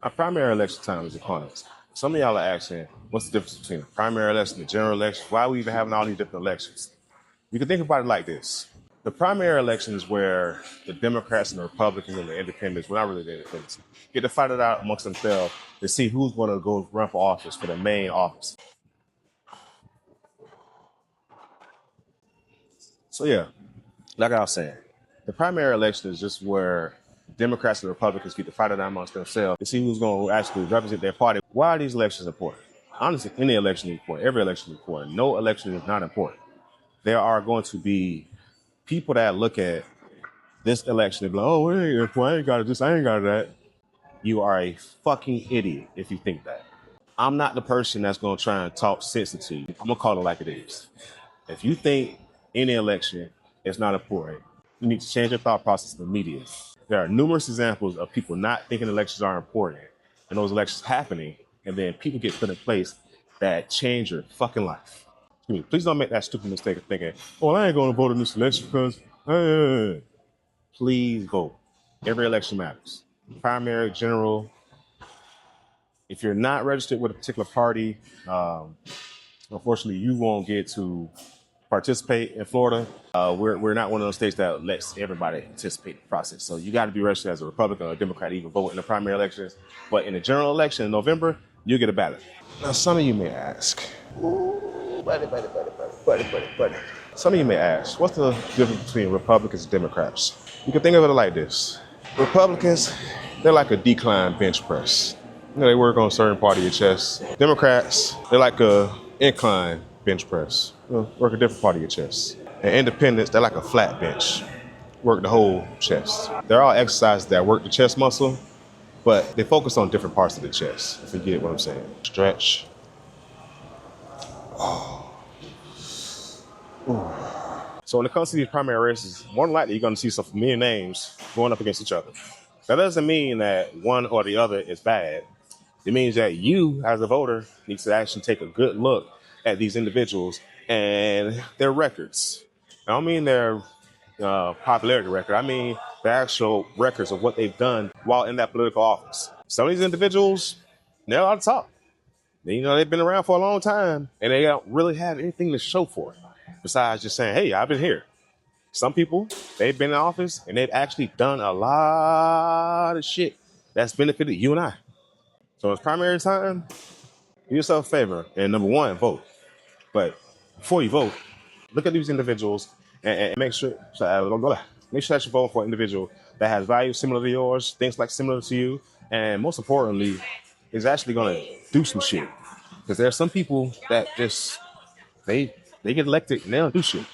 Our primary election time is upon us. Some of y'all are asking, what's the difference between a primary election and the general election? Why are we even having all these different elections? You can think about it like this. The primary election is where the Democrats and the Republicans and the independents, well, not really the independents, get to fight it out amongst themselves to see who's going to go run for office, for the main office. So yeah, like I was saying, the primary election is just where Democrats and Republicans get to fight it out amongst themselves to see who's going to actually represent their party. Why are these elections important? Honestly, any election is important. Every election is important. No election is not important. There are going to be people that look at this election and be like, oh, it ain't important. I ain't got to this. I ain't got to that. You are a fucking idiot if you think that. I'm not the person that's going to try and talk sense to you. I'm going to call it like it is. If you think any election is not important, you need to change your thought process immediately. There are numerous examples of people not thinking elections are important and those elections happening, and then people get put in place that change your fucking life. Please don't make that stupid mistake of thinking, oh, I ain't going to vote in this election because, please vote. Every election matters. Primary, general. If you're not registered with a particular party, unfortunately, you won't get to participate in Florida. We're not one of those states that lets everybody participate in the process. So you got to be registered as a Republican or a Democrat to even vote in the primary elections. But in the general election in November, you get a ballot. Now, some of you may ask, buddy. Some of you may ask, what's the difference between Republicans and Democrats? You can think of it like this. Republicans, they're like a decline bench press. You know, they work on a certain part of your chest. Democrats, they're like a incline bench press. Work a different part of your chest. And independents, they're like a flat bench. Work the whole chest. They're all exercises that work the chest muscle, but they focus on different parts of the chest, if you get what I'm saying. Stretch. So when it comes to these primary races, more than likely you're going to see some familiar names going up against each other. That doesn't mean that one or the other is bad. It means that you, as a voter, need to actually take a good look at these individuals and their records. I don't mean their popularity record. I mean the actual records of what they've done while in that political office. Some of these individuals, they're on top. You know, they've been around for a long time and they don't really have anything to show for it besides just saying, hey, I've been here. Some people, they've been in office and they've actually done a lot of shit that's benefited you and I. So it's primary time, do yourself a favor and number one, vote. But before you vote, look at these individuals and make sure that you're voting for an individual that has values similar to yours, things like similar to you, and most importantly, is actually going to do some shit. Because there are some people that just, they get elected and they don't do shit.